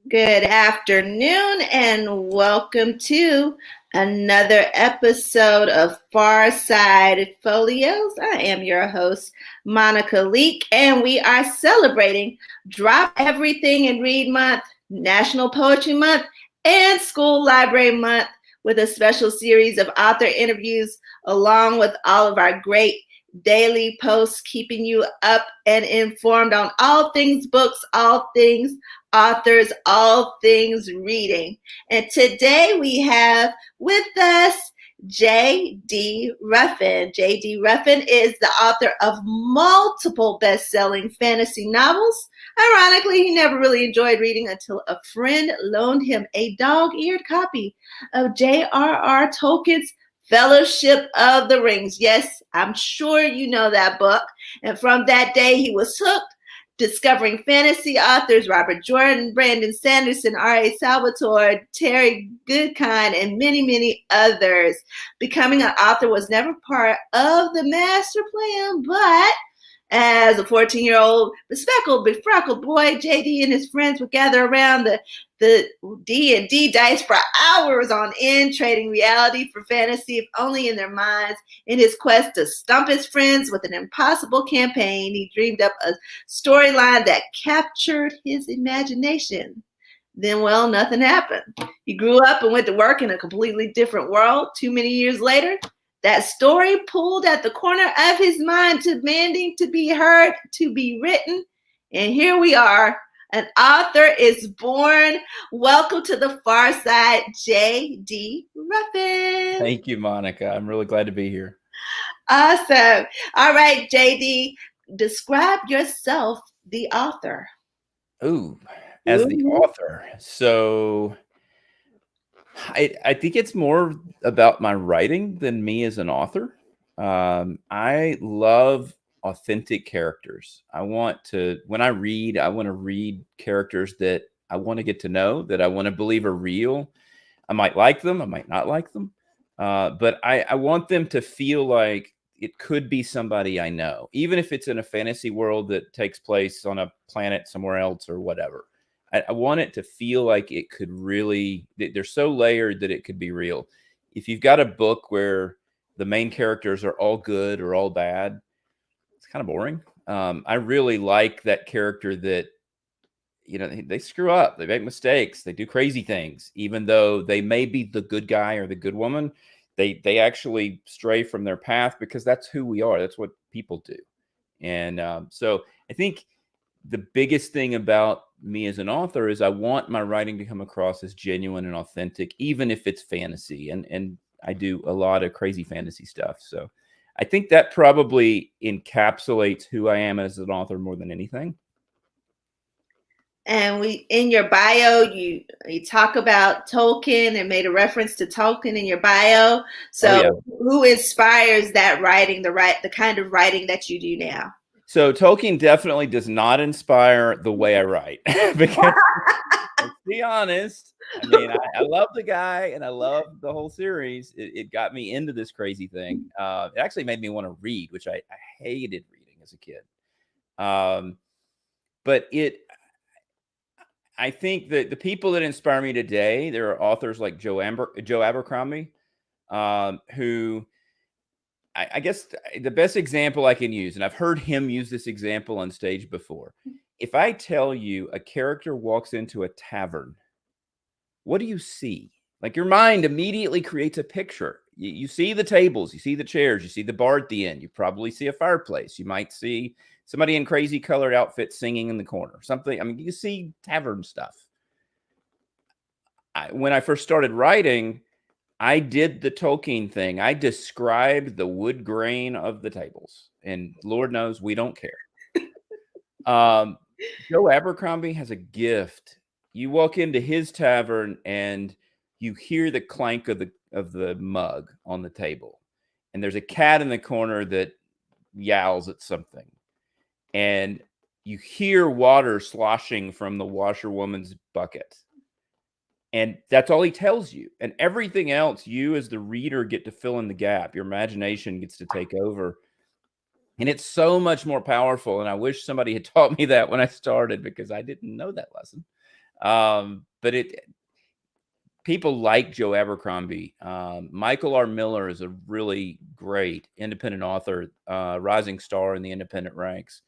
Good afternoon and welcome to another episode of PharSide Pholios. I am your host, Monica Leek, and we are celebrating Drop Everything and Read Month, National Poetry Month, and School Library Month with a special series of author interviews along with all of our great daily posts, keeping you up and informed on all things books, all things authors, all things reading. And today we have with us J.D. Ruffin. J.D. Ruffin is the author of multiple best-selling fantasy novels. Ironically, he never really enjoyed reading until a friend loaned him a dog-eared copy of J.R.R. Tolkien's Fellowship of the Rings. Yes, I'm sure you know that book. And from that day, he was hooked, discovering fantasy authors Robert Jordan, Brandon Sanderson, R.A. Salvatore, Terry Goodkind, and many, many others. Becoming an author was never part of the master plan, but as a 14-year-old bespectacled, befreckled boy, JD and his friends would gather around the D&D dice for hours on end, trading reality for fantasy, if only in their minds. In his quest to stump his friends with an impossible campaign, he dreamed up a storyline that captured his imagination. Then, well, nothing happened. He grew up and went to work in a completely different world. Too many years later, that story pulled at the corner of his mind, demanding to be heard, to be written. And here we are. An author is born. Welcome to the Far Side, J.D. Ruffin. Thank you, Monica. I'm really glad to be here. Awesome. All right, J.D., describe yourself, the author. Ooh, as the author. So I think it's more about my writing than me as an author. I love authentic characters. When I read, I want to read characters that I want to get to know, that I want to believe are real. I might like them, I might not like them. But I want them to feel like it could be somebody I know, even if it's in a fantasy world that takes place on a planet somewhere else or whatever. I want it to feel like it could really, they're so layered that it could be real. If you've got a book where the main characters are all good or all bad, it's kind of boring. I really like that character that, they screw up, they make mistakes, they do crazy things, even though they may be the good guy or the good woman. They actually stray from their path because that's who we are. That's what people do. And so I think the biggest thing about me as an author is I want my writing to come across as genuine and authentic, even if it's fantasy. And I do a lot of crazy fantasy stuff. So I think that probably encapsulates who I am as an author more than anything. And in your bio, you talk about Tolkien and made a reference to Tolkien in your bio. So Who inspires that writing, the kind of writing that you do now? So Tolkien definitely does not inspire the way I write. Because let's be honest, I mean, I love the guy and I love the whole series. It got me into this crazy thing. It actually made me want to read, which I hated reading as a kid. But I think that the people that inspire me today, there are authors like Joe Abercrombie, who I guess the best example I can use, and I've heard him use this example on stage before. If I tell you a character walks into a tavern, what do you see? Like your mind immediately creates a picture. You see the tables, you see the chairs, you see the bar at the end. You probably see a fireplace. You might see somebody in crazy colored outfits singing in the corner. Something. I mean, you see tavern stuff. When I first started writing, I did the Tolkien thing. I described the wood grain of the tables, and Lord knows we don't care. Joe Abercrombie has a gift. You walk into his tavern and you hear the clank of the mug on the table, and there's a cat in the corner that yowls at something, and you hear water sloshing from the washerwoman's bucket. And that's all he tells you. And everything else, you as the reader get to fill in the gap. Your imagination gets to take over. And it's so much more powerful. And I wish somebody had taught me that when I started, because I didn't know that lesson. But people like Joe Abercrombie. Michael R. Miller is a really great independent author, rising star in the independent ranks.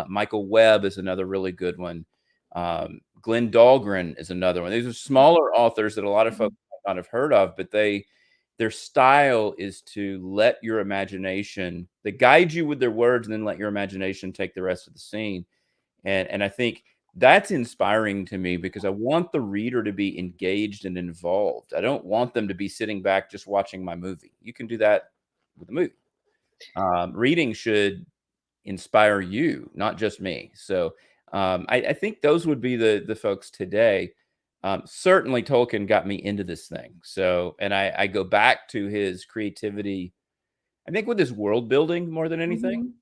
Michael Webb is another really good one. Glenn Dahlgren is another one. These are smaller authors that a lot of folks might not have heard of, but their style is to let your imagination, they guide you with their words and then let your imagination take the rest of the scene. And I think that's inspiring to me because I want the reader to be engaged and involved. I don't want them to be sitting back just watching my movie. You can do that with a movie. Reading should inspire you, not just me. So I think those would be the folks today. Certainly Tolkien got me into this thing. So, and I go back to his creativity, I think with his world building more than anything.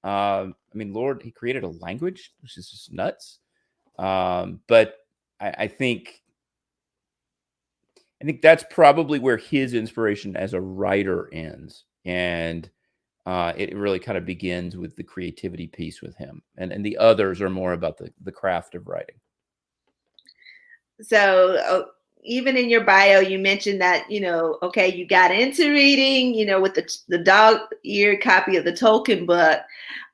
I mean, Lord, he created a language, which is just nuts. But I think that's probably where his inspiration as a writer ends. And it really kind of begins with the creativity piece with him. And the others are more about the craft of writing. So even in your bio, you mentioned that, okay, you got into reading, with the dog-eared copy of the Tolkien book.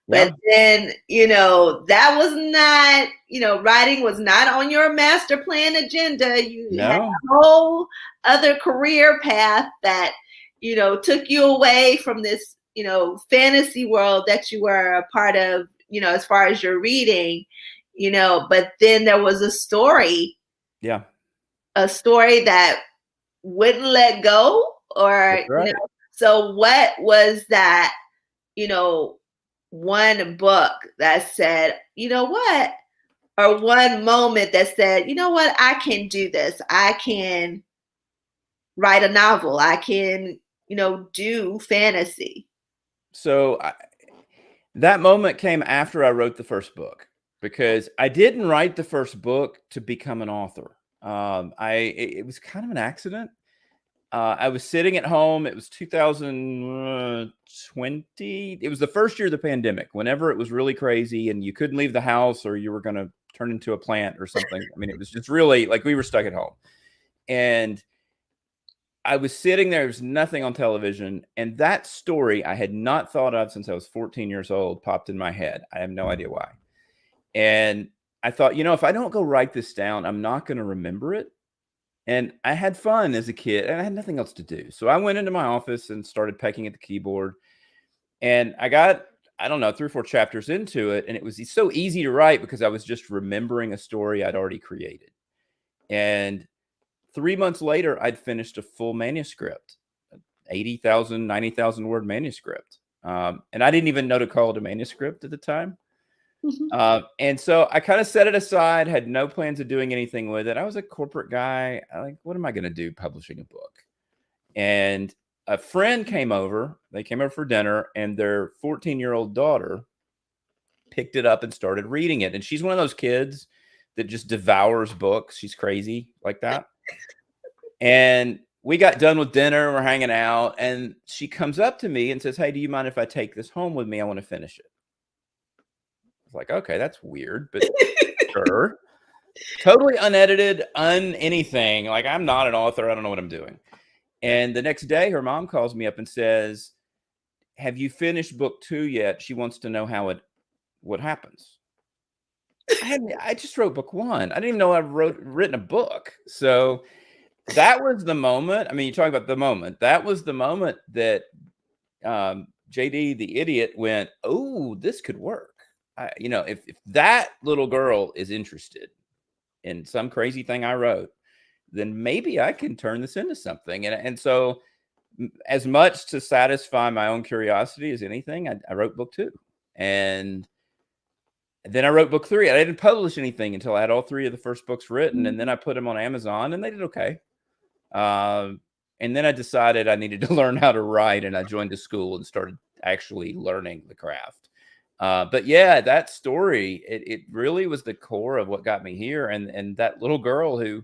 But then, that was not, writing was not on your master plan agenda. You had a whole other career path that, took you away from this, fantasy world that you were a part of, as far as your reading, but then there was a story. Yeah. A story that wouldn't let go, or, right. So what was that, one book that said, you know what, or one moment that said, you know what, I can do this. I can write a novel. I can, do fantasy. So that moment came after I wrote the first book, because I didn't write the first book to become an author. It was kind of an accident. I was sitting at home. It was 2020. It was the first year of the pandemic, whenever it was really crazy and you couldn't leave the house or you were going to turn into a plant or something. I mean, it was just really like we were stuck at home. And I was sitting there. There was nothing on television. And that story I had not thought of since I was 14 years old popped in my head. I have no idea why. And I thought, if I don't go write this down, I'm not going to remember it. And I had fun as a kid and I had nothing else to do. So I went into my office and started pecking at the keyboard. And I got, I don't know, 3 or 4 chapters into it. And it was so easy to write because I was just remembering a story I'd already created. And 3 months later, I'd finished a full manuscript, 80,000, 90,000 word manuscript. And I didn't even know to call it a manuscript at the time. And so I kind of set it aside, had no plans of doing anything with it. I was a corporate guy. What am I going to do publishing a book? And a friend came over. They came over for dinner, and their 14-year-old daughter picked it up and started reading it. And she's one of those kids that just devours books. She's crazy like that. And we got done with dinner. We're hanging out. And she comes up to me and says, "Hey, do you mind if I take this home with me? I want to finish it." I was like, okay, that's weird, but sure. Totally unedited, anything. Like, I'm not an author. I don't know what I'm doing. And the next day, her mom calls me up and says, "Have you finished book 2 yet? She wants to know what happens." I just wrote book 1. I didn't even know I've written a book. So that was the moment. I mean, you talk about the moment. That was the moment that JD the idiot went, "Oh, this could work." If that little girl is interested in some crazy thing I wrote, then maybe I can turn this into something. And so, as much to satisfy my own curiosity as anything, I wrote book 2. And then I wrote book 3. I didn't publish anything until I had all 3 of the first books written. And then I put them on Amazon and they did okay. And then I decided I needed to learn how to write, and I joined a school and started actually learning the craft. But yeah, that story, it really was the core of what got me here. And that little girl who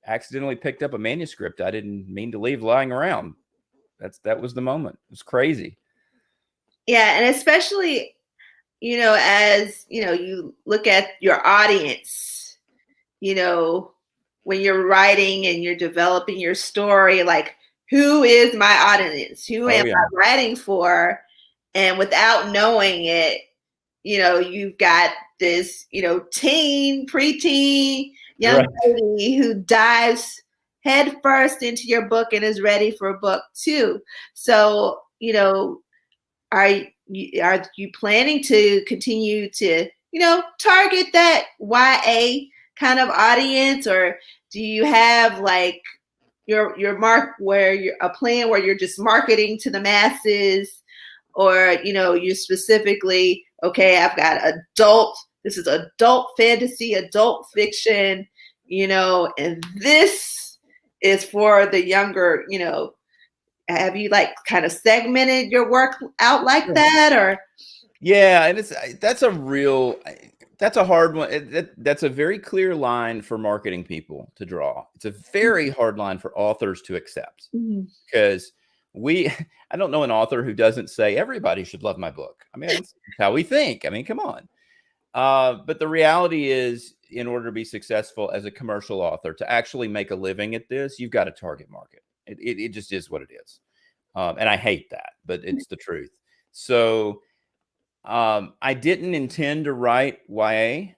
accidentally picked up a manuscript I didn't mean to leave lying around. That was the moment. It was crazy. Yeah. And especially, as, you look at your audience, when you're writing and you're developing your story, like, who is my audience? Who am I writing for? And without knowing it, you've got this, teen, preteen, young lady who dives head first into your book and is ready for book 2. So, are you planning to continue to, target that YA kind of audience, or do you have like your mark where you're a plan where you're just marketing to the masses, or you specifically, okay, I've got this is adult fantasy, adult fiction, and this is for the younger, have you like kind of segmented your work out like that, or? Yeah, and that's a hard one. That's a very clear line for marketing people to draw. It's a very hard line for authors to accept, because I don't know an author who doesn't say everybody should love my book. I mean, that's how we think. I mean, come on. But the reality is, in order to be successful as a commercial author, to actually make a living at this, you've got a target market. It just is what it is. And I hate that, but it's the truth. So I didn't intend to write YA.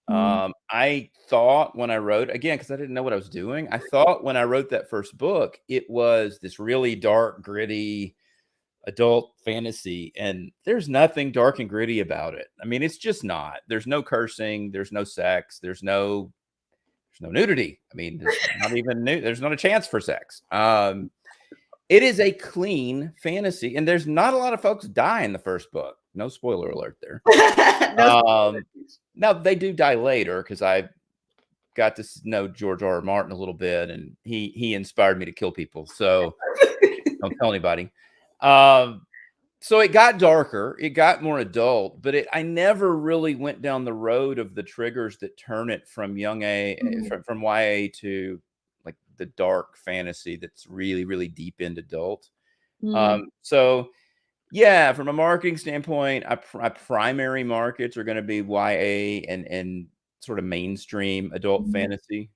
I thought when I wrote, again, because I didn't know what I was doing, I thought when I wrote that first book, it was this really dark, gritty adult fantasy, and there's nothing dark and gritty about it. I mean, it's just not. There's no cursing, there's no sex, there's no nudity. I mean, there's not even there's not a chance for sex. It is a clean fantasy, and there's not a lot of folks die in the first book. No spoiler alert there. Now they do die later, because I got to know George R.R. Martin a little bit, and he inspired me to kill people. So don't tell anybody. So it got darker, it got more adult, but I never really went down the road of the triggers that turn it from from YA to like the dark fantasy that's really, really deep into adult. So yeah, from a marketing standpoint, my primary markets are going to be YA and sort of mainstream adult fantasy.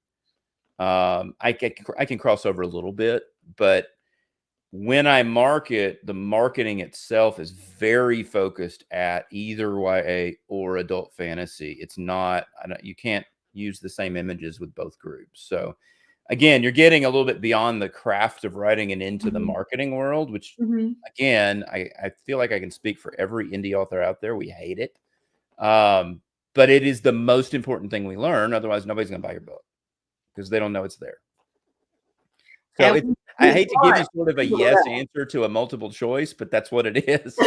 I can cross over a little bit, but when I market, the marketing itself is very focused at either YA or adult fantasy. It's not, you can't use the same images with both groups. So again, you're getting a little bit beyond the craft of writing and into the marketing world, which again, I feel like I can speak for every indie author out there. We hate it. But it is the most important thing we learn. Otherwise, nobody's going to buy your book because they don't know it's there. So I hate to give you sort of a yes answer to a multiple choice, but that's what it is.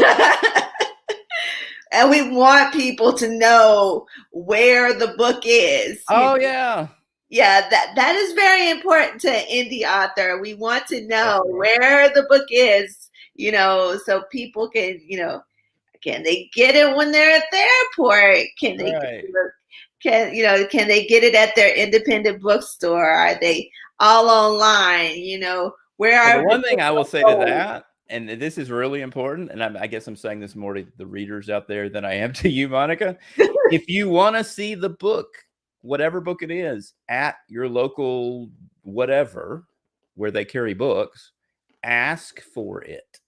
And we want people to know where the book is. Oh, yeah. Yeah, that is very important to an indie author. We want to know where the book is, so people can, can they get it when they're at the airport? Can they can they get it at their independent bookstore? Are they all online? Where are the one thing I will say to that, and this is really important, and I guess I'm saying this more to the readers out there than I am to you, Monica. If you want to see the book, whatever book it is, at your local whatever, where they carry books, ask for it.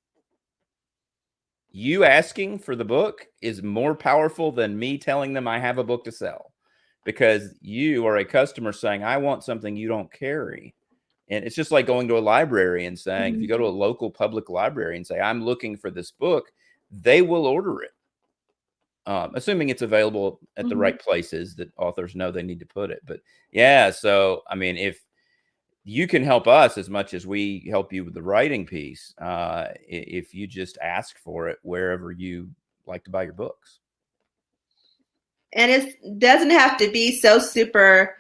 You asking for the book is more powerful than me telling them I have a book to sell, because you are a customer saying, I want something you don't carry. And it's just like going to a library and saying, if you go to a local public library and say, I'm looking for this book, they will order it. Assuming it's available at the right places that authors know they need to put it. But yeah, so, I mean, if you can help us as much as we help you with the writing piece, if you just ask for it wherever you like to buy your books. And it doesn't have to be so super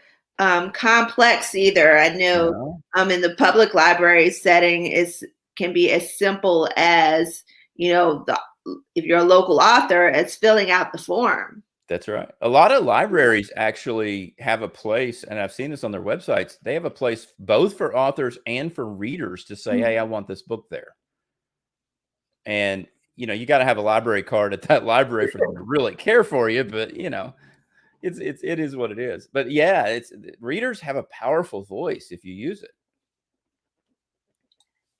complex either. I know in the public library setting can be as simple as, if you're a local author, it's filling out the form. That's right. A lot of libraries actually have a place, and I've seen this on their websites. They have a place both for authors and for readers to say, hey, I want this book there. And, you got to have a library card at that library for them to really care for you. But, it is what it is. But yeah, it's readers have a powerful voice if you use it.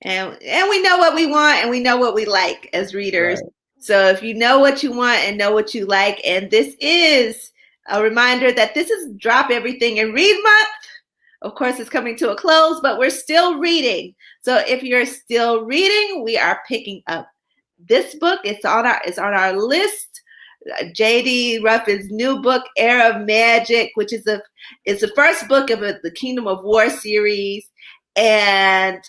And we know what we want and we know what we like as readers. Right. So if you know what you want and know what you like, and this is a reminder that this is Drop Everything and Read Month. Of course, it's coming to a close, but we're still reading. So if you're still reading, we are picking up this book. It's on our list. J.D. Ruffin's new book, Era of Magic, which is the first book of the Kingdom of War series, and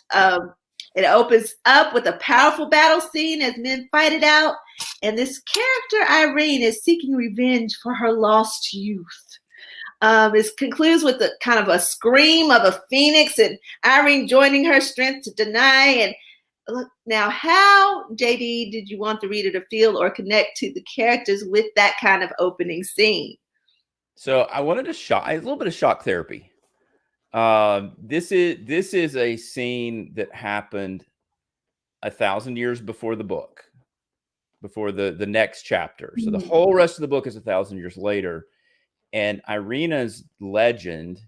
it opens up with a powerful battle scene as men fight it out. And this character, Irene, is seeking revenge for her lost youth. It concludes with a kind of a scream of a phoenix and Irene joining her strength to deny. And look, now, how, JD, did you want the reader to feel or connect to the characters with that kind of opening scene? So I wanted to a little bit of shock therapy. This is a scene that happened 1,000 years before the book, before the next chapter. So the whole rest of the book is 1,000 years later, and Irina's legend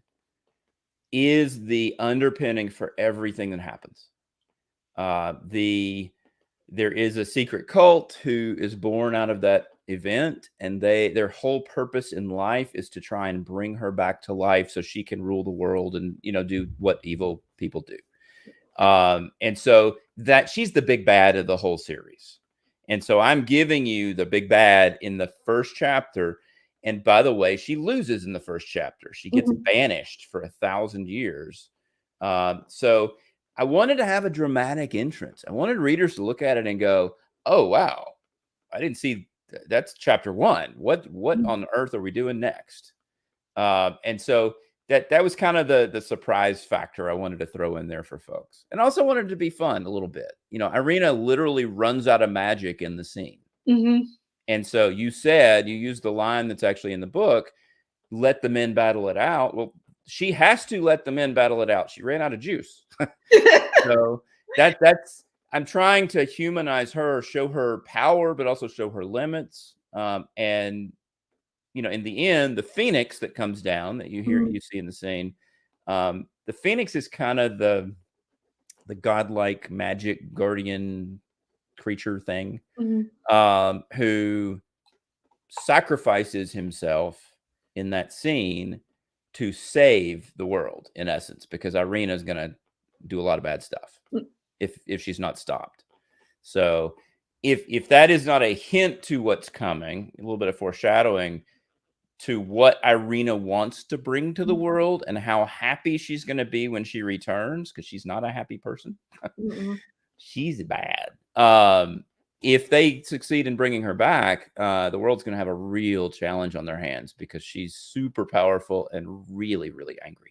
is the underpinning for everything that happens. There is a secret cult who is born out of that event, and their whole purpose in life is to try and bring her back to life so she can rule the world and do what evil people do. And so that she's the big bad of the whole series. And so I'm giving you the big bad in the first chapter. And by the way, she loses in the first chapter. She gets banished for 1,000 years. So I wanted to have a dramatic entrance. I wanted readers to look at it and go, "Oh, wow, I didn't see that's chapter 1. What on earth are we doing next?" And so that was kind of the surprise factor I wanted to throw in there for folks. And also wanted to be fun a little bit. Irina literally runs out of magic in the scene. And so you used the line that's actually in the book, "Let the men battle it out." Well, she has to let the men battle it out. She ran out of juice. So that's I'm trying to humanize her, show her power, but also show her limits. And in the end, the phoenix that comes down that you see in the scene, the phoenix is kind of the godlike magic guardian creature thing, who sacrifices himself in that scene to save the world, in essence, because Irina is going to do a lot of bad stuff if she's not stopped. So if that is not a hint to what's coming, a little bit of foreshadowing to what Irina wants to bring to the world and how happy she's going to be when she returns, because she's not a happy person. She's bad. If they succeed in bringing her back, the world's going to have a real challenge on their hands because she's super powerful and really, really angry.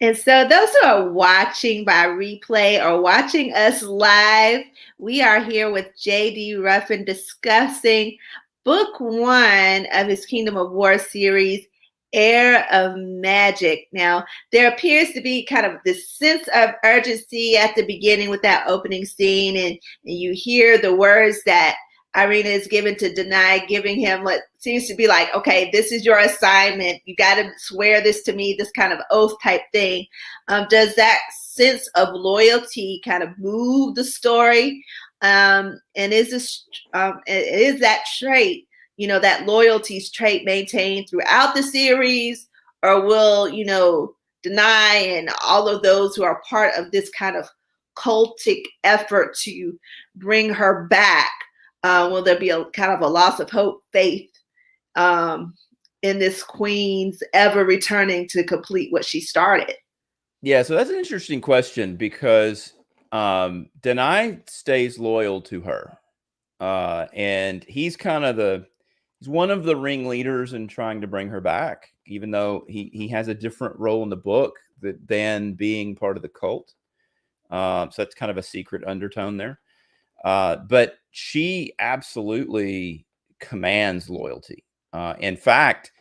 And so those who are watching by replay or watching us live, we are here with J.D. Ruffin discussing book 1 of his Kingdom of War series, Era of Magic. Now, there appears to be kind of this sense of urgency at the beginning with that opening scene, and you hear the words that Irina is given to deny, giving him what seems to be like, okay, this is your assignment. You got to swear this to me, this kind of oath type thing. Does that sense of loyalty kind of move the story? And is that trait, that loyalty's trait maintained throughout the series, or will, deny and all of those who are part of this kind of cultic effort to bring her back? Will there be a kind of a loss of hope, faith in this queen's ever returning to complete what she started? Yeah, so that's an interesting question because Denai stays loyal to her. And he's kind of he's one of the ringleaders in trying to bring her back, even though he has a different role in the book than being part of the cult. So that's kind of a secret undertone there. But she absolutely commands loyalty. In fact,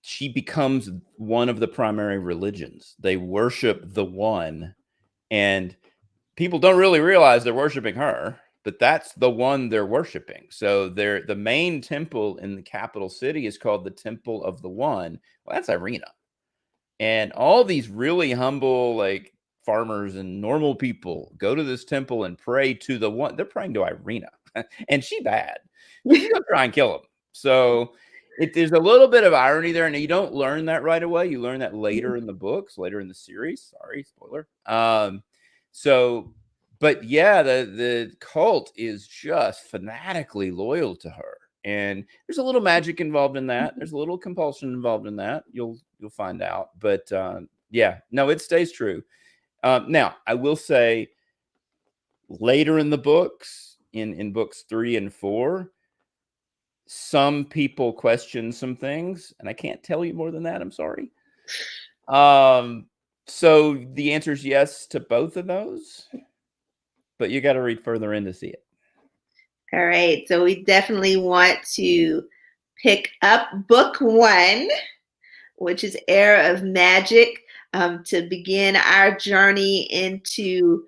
she becomes one of the primary religions. They worship the one, and people don't really realize they're worshiping her. but that's the one they're worshiping. So the main temple in the capital city is called the Temple of the One. Well, that's Irina. And all these really humble, like farmers and normal people go to this temple and pray to the one. They're praying to Irina, and she bad. She's gonna try and kill him. So there's a little bit of irony there, and you don't learn that right away. You learn that later in the books, later in the series. Sorry, spoiler. So, but yeah, the cult is just fanatically loyal to her, and there's a little magic involved in that. There's a little compulsion involved in that. You'll find out. But yeah, no, it stays true. Now, I will say, later in the books, in books 3 and 4, some people question some things, and I can't tell you more than that. I'm sorry. So the answer is yes to both of those, but you got to read further in to see it. All right. So we definitely want to pick up book 1, which is Era of Magic, to begin our journey into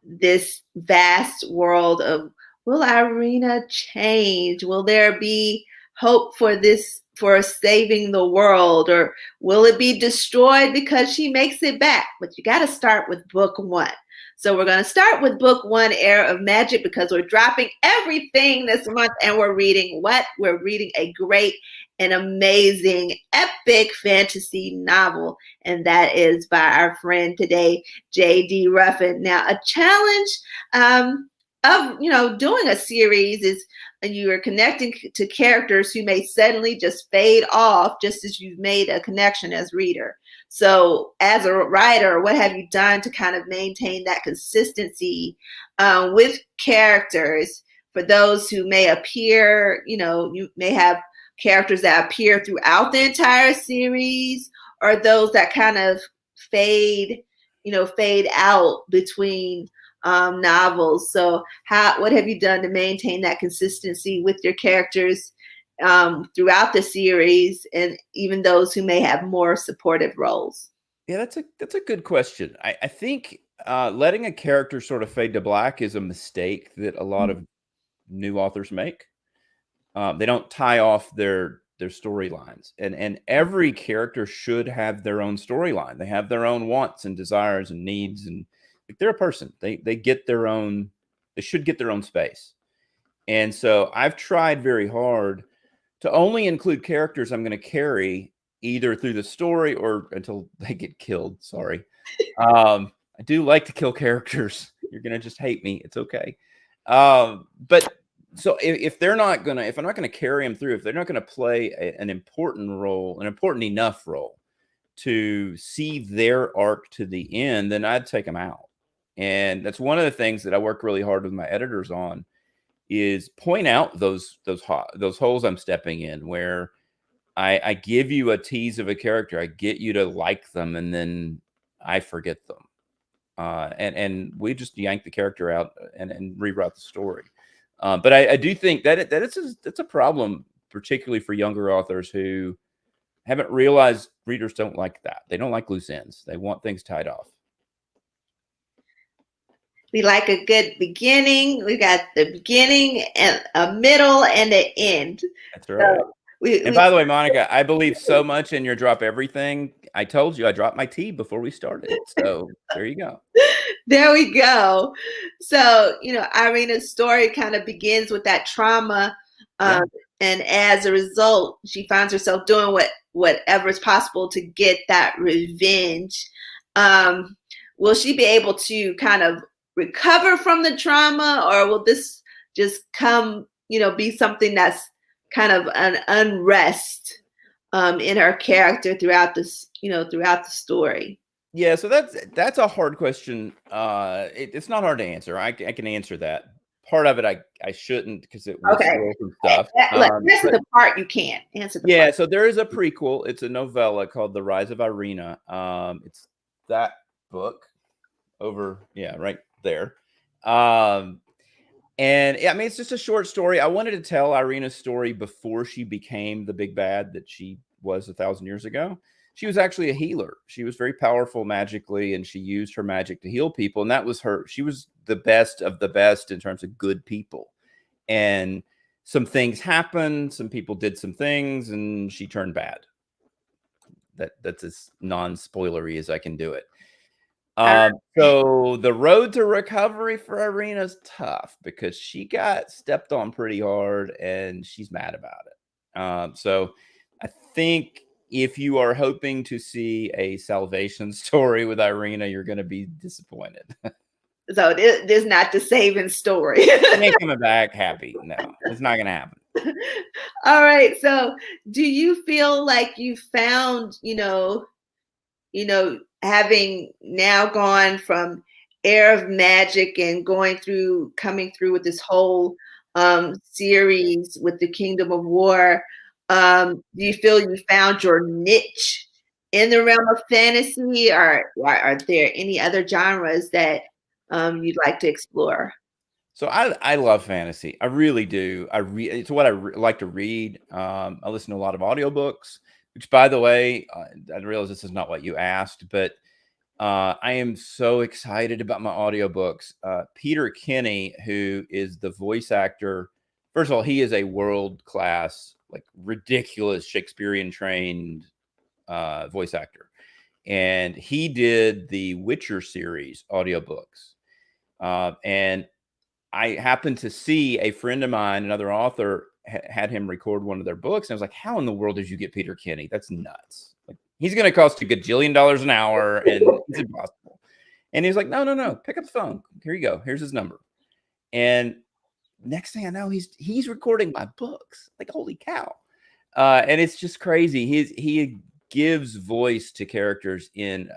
this vast world of, will Irina change? Will there be hope for this, for saving the world, or will it be destroyed because she makes it back? But you got to start with book 1. So we're going to start with book 1, Era of Magic, because we're dropping everything this month, and we're reading what? We're reading a great and amazing epic fantasy novel, and that is by our friend today, J.D. Ruffin. Now, a challenge of doing a series is you are connecting to characters who may suddenly just fade off, just as you've made a connection as reader. So as a writer, what have you done to kind of maintain that consistency with characters? For those who may appear, you may have characters that appear throughout the entire series, or those that kind of fade out between novels. So what have you done to maintain that consistency with your characters throughout the series, and even those who may have more supportive roles? Yeah, that's a good question. I think letting a character sort of fade to black is a mistake that a lot of new authors make. They don't tie off their storylines, and every character should have their own storyline. They have their own wants and desires and needs, and like, they're a person. They get their own. They should get their own space. And so I've tried very hard to only include characters I'm going to carry either through the story or until they get killed. Sorry. I do like to kill characters. You're going to just hate me. It's okay. But so if I'm not going to carry them through, if they're not going to play an important role, an important enough role to see their arc to the end, then I'd take them out. And that's one of the things that I work really hard with my editors on, is point out those holes I'm stepping in, where I give you a tease of a character, I get you to like them, and then I forget them. And we just yank the character out and rewrite the story. But I do think that that's a problem, particularly for younger authors who haven't realized readers don't like that. They don't like loose ends. They want things tied off. We like a good beginning. We got the beginning and a middle and an end. That's right. So by the way, Monica, I believe so much in your drop everything. I told you I dropped my tea before we started. So there you go. There we go. So, Irina's story kind of begins with that trauma. And as a result, she finds herself doing whatever is possible to get that revenge. Will she be able to kind of recover from the trauma, or will this just be something that's kind of an unrest in her character throughout the story? Yeah, so that's a hard question. It's not hard to answer. I can answer that. Part of it I shouldn't, because it will spoil some stuff. Answer the part you can't answer. Yeah, so there is a prequel. It's a novella called The Rise of Irina. It's that book over, right there. And I mean, it's just a short story. I wanted to tell Irina's story before she became the big bad that she was 1,000 years ago. she was actually a healer. She was very powerful magically, and she used her magic to heal people. And that was her. She was the best of the best in terms of good people. And some things happened. Some people did some things, and she turned bad. That's as non-spoilery as I can do it. So the road to recovery for Irina is tough because she got stepped on pretty hard, and she's mad about it. So I think if you are hoping to see a salvation story with Irina, you're going to be disappointed. So this is not the saving story. She ain't coming back happy. No, it's not going to happen. All right. So do you feel like you found, having now gone from Air of Magic and coming through with this whole series with the Kingdom of War, do you feel you found your niche in the realm of fantasy, or are there any other genres that you'd like to explore? So I love fantasy. I really do. It's what I like to read. I listen to a lot of audiobooks, which, by the way, I realize this is not what you asked, but I am so excited about my audiobooks. Peter Kinney, who is the voice actor, first of all, he is a world-class, like ridiculous Shakespearean trained voice actor. And he did the Witcher series audiobooks. And I happened to see a friend of mine, another author, had him record one of their books. And I was like, how in the world did you get Peter Kinney? That's nuts. Like, he's going to cost a gajillion dollars an hour, and it's impossible. And he was like, no, pick up the phone. Here you go. Here's his number. And next thing I know, he's recording my books. Like, holy cow. And it's just crazy. He gives voice to characters in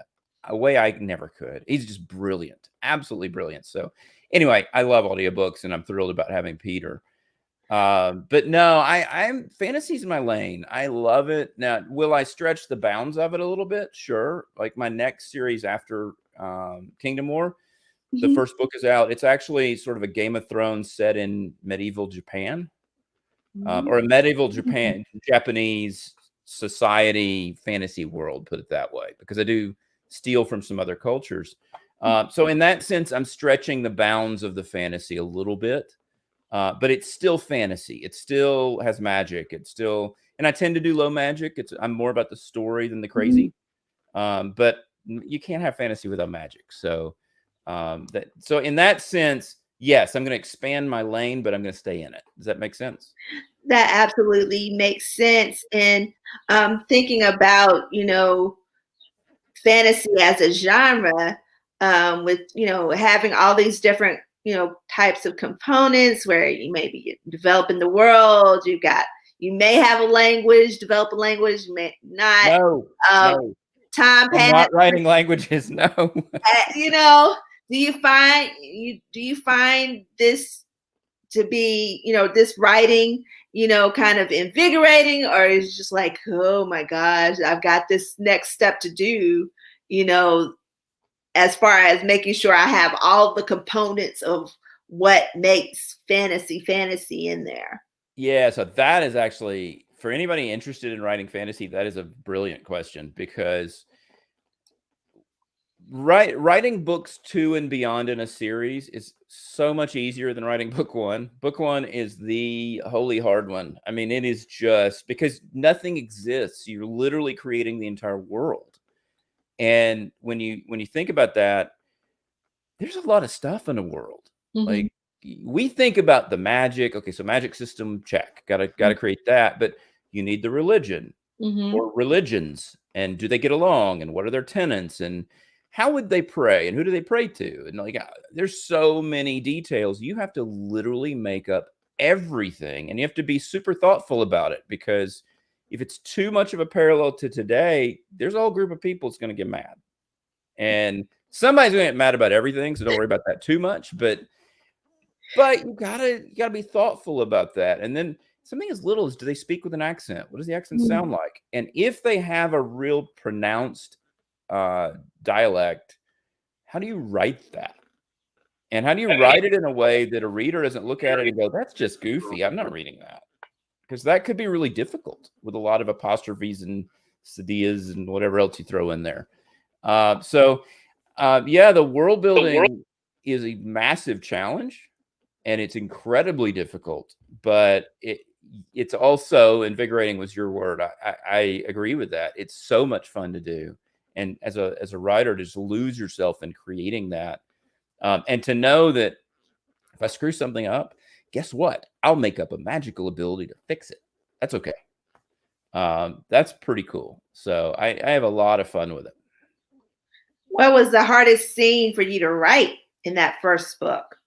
a way I never could. He's just brilliant. Absolutely brilliant. So anyway, I love audiobooks, and I'm thrilled about having Peter. But no, I'm fantasy's my lane. I love it. Now, will I stretch the bounds of it a little bit? Sure. Like my next series after Kingdom War, the first book is out. It's actually sort of a Game of Thrones set in medieval Japan, or a medieval Japanese society fantasy world, put it that way, because I do steal from some other cultures. So in that sense, I'm stretching the bounds of the fantasy a little bit, but it's still fantasy. It still has magic. And I tend to do low magic. I'm more about the story than the crazy. But you can't have fantasy without magic. So in that sense, yes, I'm going to expand my lane, but I'm going to stay in it. Does that make sense? That absolutely makes sense. And thinking about, fantasy as a genre, with, having all these different, types of components where you may be developing the world, you may have a language, develop a language, you may not. No. Time I'm not writing languages. No. Do you find this to be, this writing, kind of invigorating, or is it just like, oh my gosh, I've got this next step to do, as far as making sure I have all the components of what makes fantasy in there? Yeah, so that is actually, for anybody interested in writing fantasy, that is a brilliant question, because writing books 2 and beyond in a series is so much easier than writing book 1. Book 1 is the holy hard one. I mean, it is just because nothing exists. You're literally creating the entire world. And when you think about that, there's a lot of stuff in the world. Like, we think about the magic. Okay, so magic system, check. Gotta create that. But you need the religion or religions, and do they get along? And what are their tenets? And how would they pray? And who do they pray to? And like, there's so many details. You have to literally make up everything, and you have to be super thoughtful about it, because if it's too much of a parallel to today, there's a whole group of people that's going to get mad, and somebody's going to get mad about everything. So don't worry about that too much. But you gotta be thoughtful about that. And then something as little as, do they speak with an accent? What does the accent sound like? And if they have a real pronounced dialect, how do you write that? And how do you write it in a way that a reader doesn't look at it and go, that's just goofy, I'm not reading that? Because that could be really difficult with a lot of apostrophes and Sadias and whatever else you throw in there. Yeah, the world building is a massive challenge, and it's incredibly difficult, but it's also invigorating was your word. I agree with that. It's so much fun to do. And as a writer, to just lose yourself in creating that. And to know that if I screw something up, guess what? I'll make up a magical ability to fix it. That's okay. That's pretty cool. So I have a lot of fun with it. What was the hardest scene for you to write in that first book?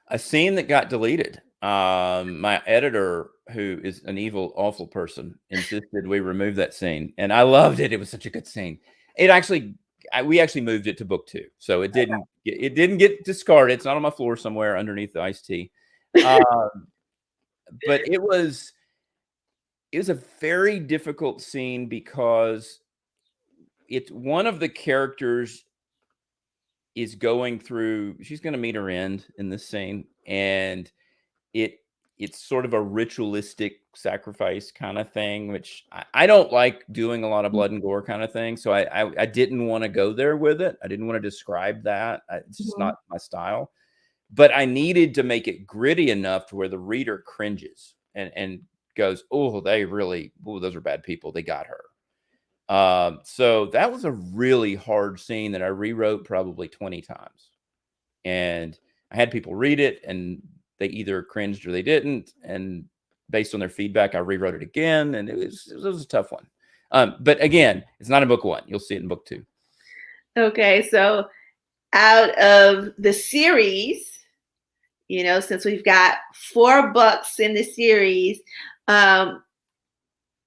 A scene that got deleted. My editor, who is an evil, awful person, insisted we remove that scene, and I loved it. It was such a good scene. It actually, we actually moved it to book 2, so it didn't get discarded. It's not on my floor somewhere underneath the iced tea. But it was a very difficult scene because it's one of the characters is going through, she's going to meet her end in this scene, and it's sort of a ritualistic sacrifice kind of thing, which I don't like doing a lot of blood and gore kind of thing. So I didn't want to go there with it. I didn't want to describe that. It's just not my style. But I needed to make it gritty enough to where the reader cringes and goes, oh, those are bad people. They got her. So that was a really hard scene that I rewrote probably 20 times. And I had people read it and they either cringed or they didn't. And based on their feedback, I rewrote it again. And it was a tough one. But again, it's not in book 1. You'll see it in book 2. Okay. So out of the series, since we've got 4 books in the series,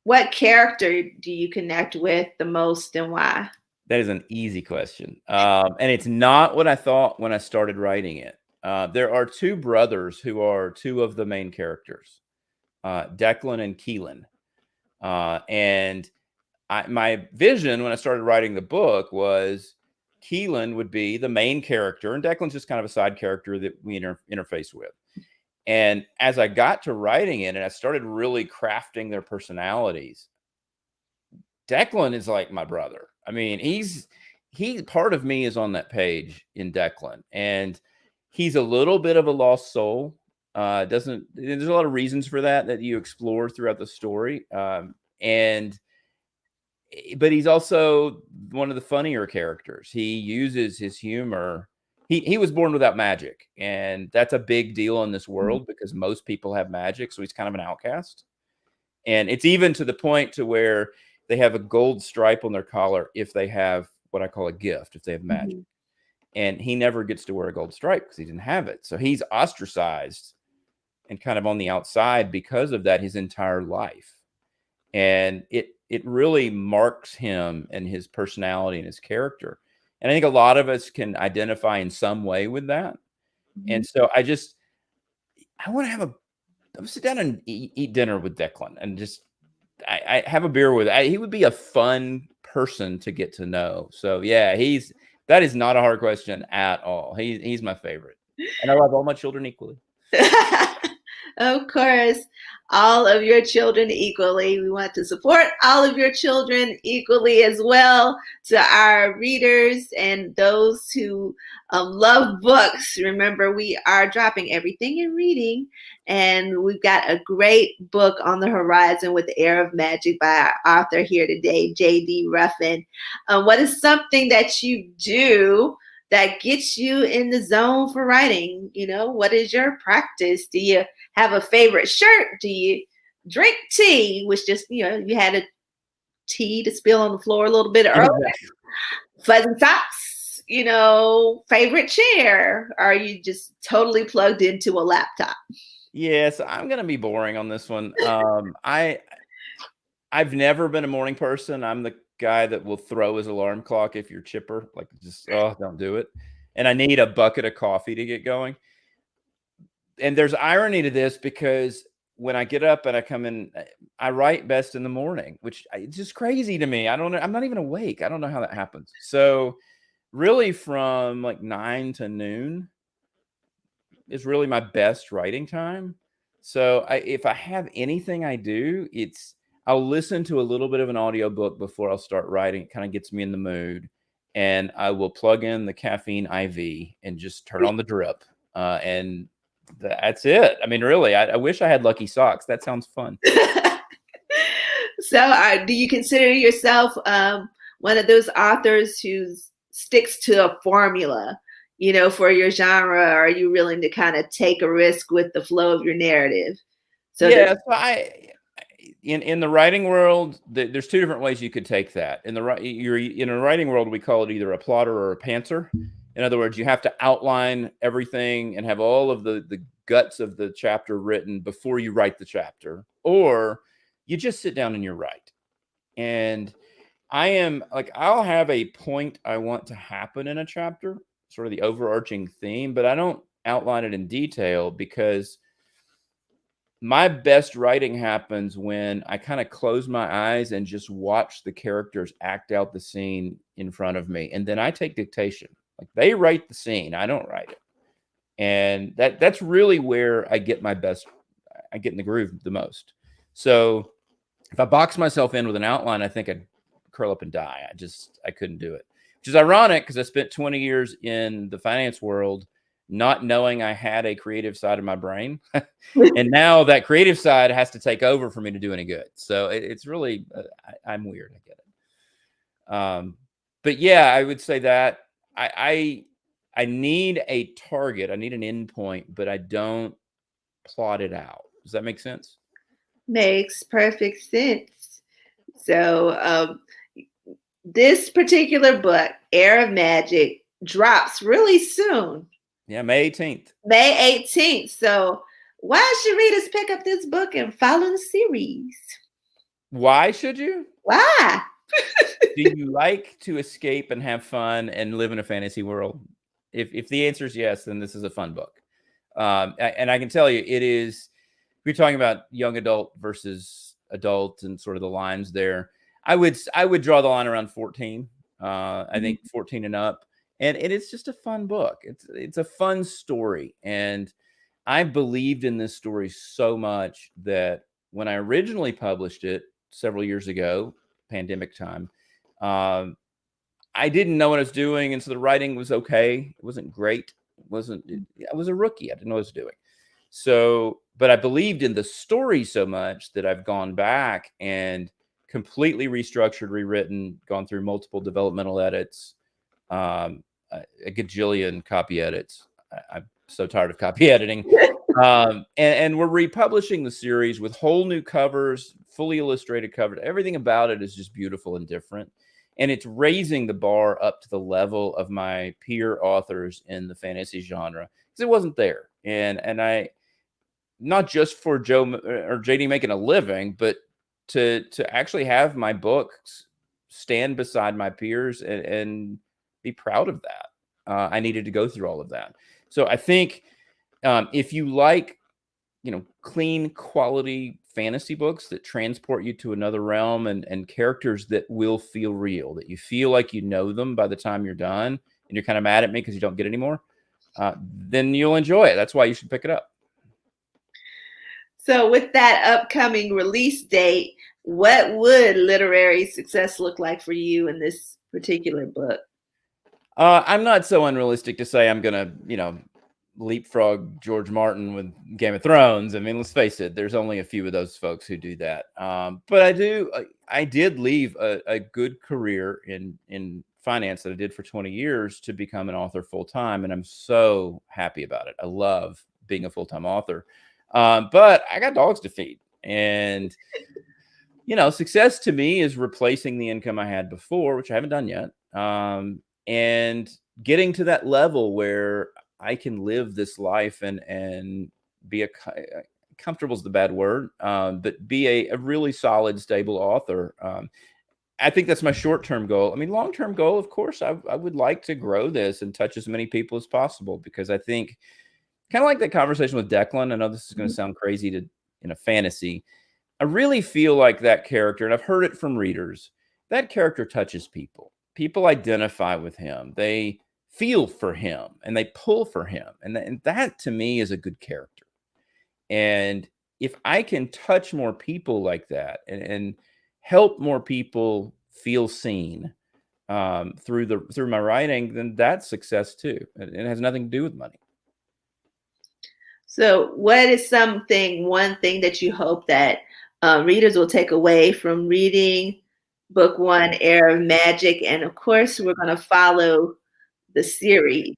what character do you connect with the most and why? That is an easy question. And it's not what I thought when I started writing it. There are 2 brothers who are 2 of the main characters, Declan and Keelan. And my vision when I started writing the book was Keelan would be the main character, and Declan's just kind of a side character that we interface with. And as I got to writing it and I started really crafting their personalities, Declan is like my brother. I mean, he part of me is on that page in Declan, and he's a little bit of a lost soul. There's a lot of reasons for that you explore throughout the story. But he's also one of the funnier characters. He uses his humor. He was born without magic, and that's a big deal in this world because most people have magic. So he's kind of an outcast. And it's even to the point to where they have a gold stripe on their collar if they have what I call a gift, if they have magic. And he never gets to wear a gold stripe because he didn't have it. So he's ostracized and kind of on the outside because of that his entire life. And it really marks him and his personality and his character. And I think a lot of us can identify in some way with that. And so I want to sit down and eat dinner with Declan and just I have a beer with. He would be a fun person to get to know. So yeah, that is not a hard question at all. He's my favorite, and I love all my children equally. Of course, all of your children equally. We want to support all of your children equally as well. To our readers and those who love books, remember we are dropping everything in reading, and we've got a great book on the horizon with The Air of Magic by our author here today, J.D. Ruffin. What is something that you do that gets you in the zone for writing? What is your practice? Do you have a favorite shirt? Do you drink tea, which just, you had a tea to spill on the floor a little bit earlier? Fuzzy socks, favorite chair? Or are you just totally plugged into a laptop? Yes, I'm going to be boring on this one. I've never been a morning person. I'm the guy that will throw his alarm clock if you're chipper, like just, don't do it. And I need a bucket of coffee to get going. And there's irony to this because when I get up and I come in, I write best in the morning, which it's just crazy to me. I don't know. I'm not even awake. I don't know how that happens. So really from like 9 to noon is really my best writing time. So if I have anything I do, I'll listen to a little bit of an audiobook before I'll start writing. It kind of gets me in the mood. And I will plug in the caffeine IV and just turn on the drip. And that's it. I mean, really, I wish I had lucky socks. That sounds fun. So, do you consider yourself one of those authors who sticks to a formula, for your genre? Or are you willing to kind of take a risk with the flow of your narrative? Yeah, so in the writing world, there's two different ways you could take that. In a writing world, we call it either a plotter or a pantser. In other words, you have to outline everything and have all of the guts of the chapter written before you write the chapter, or you just sit down and you write. And I am like, I'll have a point I want to happen in a chapter, sort of the overarching theme, but I don't outline it in detail, because my best writing happens when I kind of close my eyes and just watch the characters act out the scene in front of me. And then I take dictation. Like, they write the scene, I don't write it. And that's really where I get in the groove the most. So if I box myself in with an outline, I think I'd curl up and die. I couldn't do it, which is ironic because I spent 20 years in the finance world not knowing I had a creative side of my brain. And now that creative side has to take over for me to do any good. So it's really, I'm weird. I get it. But yeah, I would say that I need a target. I need an endpoint, but I don't plot it out. Does that make sense? Makes perfect sense. So, this particular book, Air of Magic, drops really soon. Yeah, May 18th. May 18th. So why should readers pick up this book and follow the series? Why should you? Why? Do you like to escape and have fun and live in a fantasy world? If the answer is yes, then this is a fun book. And I can tell you, it is. We're talking about young adult versus adult and sort of the lines there. I would draw the line around 14. I think 14 and up. And it's just a fun book. It's a fun story. And I believed in this story so much that when I originally published it several years ago, pandemic time, I didn't know what I was doing. And so the writing was okay. It wasn't great. I was a rookie. I didn't know what I was doing. So, but I believed in the story so much that I've gone back and completely restructured, rewritten, gone through multiple developmental edits, a gajillion copy edits. I'm so tired of copy editing. And we're republishing the series with whole new covers, fully illustrated covers. Everything about it is just beautiful and different. And it's raising the bar up to the level of my peer authors in the fantasy genre, because it wasn't there. And I, not just for Joe or JD making a living, but to actually have my books stand beside my peers and be proud of that. I needed to go through all of that. So I think if you like, clean quality fantasy books that transport you to another realm and characters that will feel real, that you feel like you know them by the time you're done, and you're kind of mad at me because you don't get any more, then you'll enjoy it. That's why you should pick it up. So with that upcoming release date, what would literary success look like for you in this particular book? I'm not so unrealistic to say I'm going to, leapfrog George Martin with Game of Thrones. I mean, let's face it, there's only a few of those folks who do that. But I did leave a good career in finance that I did for 20 years to become an author full time. And I'm so happy about it. I love being a full-time author. But I got dogs to feed, and, success to me is replacing the income I had before, which I haven't done yet. And getting to that level where I can live this life and be comfortable is the bad word, but be a really solid, stable author. I think that's my short-term goal. I mean, long-term goal, of course, I would like to grow this and touch as many people as possible, because I think, kind of like that conversation with Declan, I know this is going to sound crazy in a fantasy. I really feel like that character, and I've heard it from readers, that character touches people. People identify with him. They feel for him and they pull for him. And that to me is a good character. And if I can touch more people like that and help more people feel seen through my writing, then that's success too. It has nothing to do with money. So, what is one thing that you hope that readers will take away from reading book one, Air of Magic? And of course, we're going to follow the series.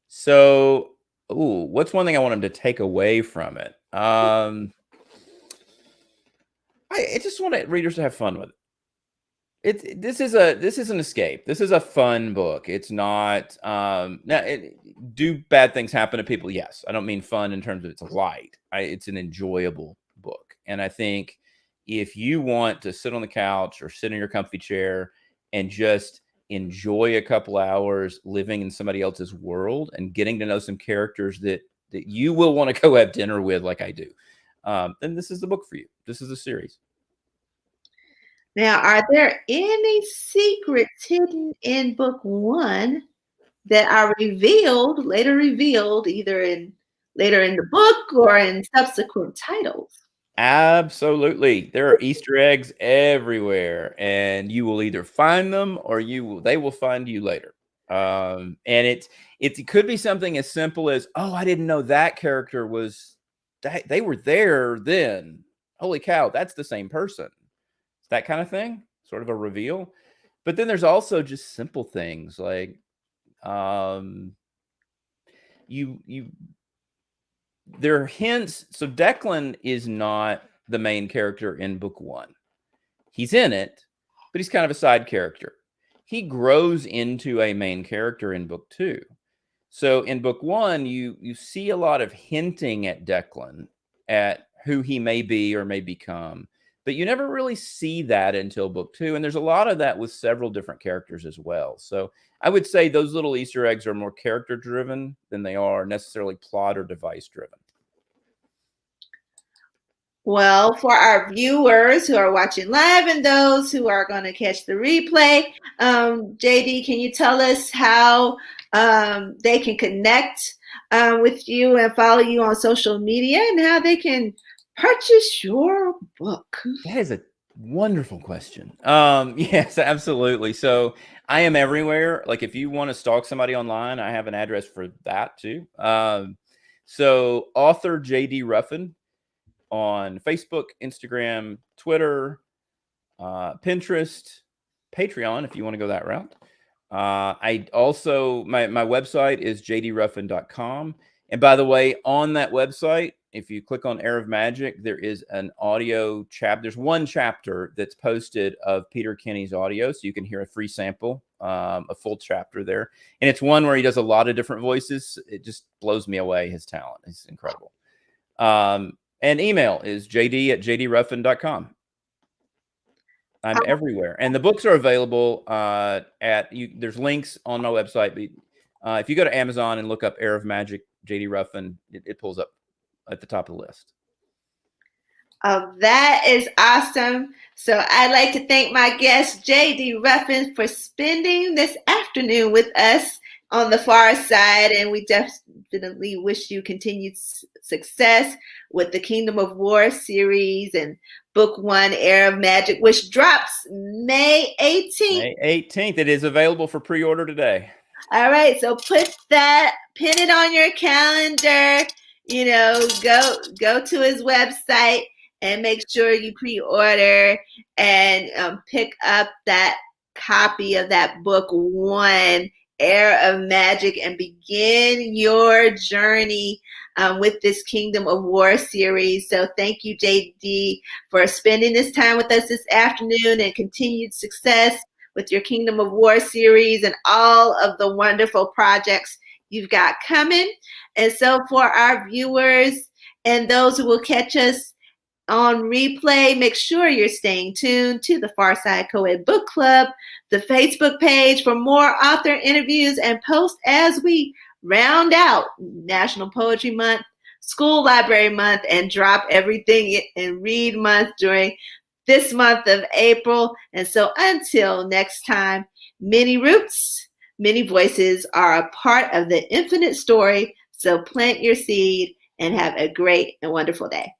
So, what's one thing I want them to take away from it? I just want readers to have fun with it. This is an escape. This is a fun book. It's not do bad things happen to people? Yes. I don't mean fun in terms of it's light. It's an enjoyable book. And I think if you want to sit on the couch or sit in your comfy chair and just enjoy a couple hours living in somebody else's world and getting to know some characters that you will want to go have dinner with, like I do, then this is the book for you. This is a series. Now, are there any secrets hidden in book one that are later revealed, either later in the book or in subsequent titles? Absolutely. There are Easter eggs everywhere, and you will either find them or they will find you later. And it could be something as simple as, oh, I didn't know that character was they were there then. Holy cow, that's the same person. That kind of thing, sort of a reveal. But then there's also just simple things like there are hints. So Declan is not the main character in book one. He's in it, but he's kind of a side character. He grows into a main character in book two. So in book one, you see a lot of hinting at Declan, at who he may be or may become, but you never really see that until book two. And there's a lot of that with several different characters as well. So I would say those little Easter eggs are more character driven than they are necessarily plot or device driven. Well, for our viewers who are watching live and those who are going to catch the replay, JD, can you tell us how they can connect with you and follow you on social media and how they can purchase your book? That is a wonderful question. Yes, absolutely. So I am everywhere. Like if you want to stalk somebody online, I have an address for that too. So author JD Ruffin on Facebook, Instagram, Twitter, Pinterest, Patreon, if you want to go that route. I also, my website is jdruffin.com. And by the way, on that website, if you click on Air of Magic, there is an audio chapter. There's one chapter that's posted of Peter Kenny's audio, so you can hear a free sample, a full chapter there. And it's one where he does a lot of different voices. It just blows me away, his talent. It's incredible. And email is jd@jdruffin.com. I'm everywhere. And the books are available there's links on my website. But if you go to Amazon and look up Air of Magic, JD Ruffin, it pulls up at the top of the list. Oh, that is awesome. So I'd like to thank my guest, JD Ruffin, for spending this afternoon with us on the far side. And we definitely wish you continued success with the Kingdom of War series and book one, Air of Magic, which drops May 18th. May 18th. It is available for pre-order today. All right. So pin it on your calendar, go to his website and make sure you pre-order and pick up that copy of that book one, Air of Magic, and begin your journey with this Kingdom of War series. So thank you, JD, for spending this time with us this afternoon, and continued success with your Kingdom of War series and all of the wonderful projects you've got coming. And so for our viewers and those who will catch us on replay, make sure you're staying tuned to the PharSide Co-Ed Book Club, the Facebook page for more author interviews and posts as we round out National Poetry Month, School Library Month, and Drop Everything and Read Month during this month of April. And so until next time, many roots, many voices are a part of the infinite story. So plant your seed and have a great and wonderful day.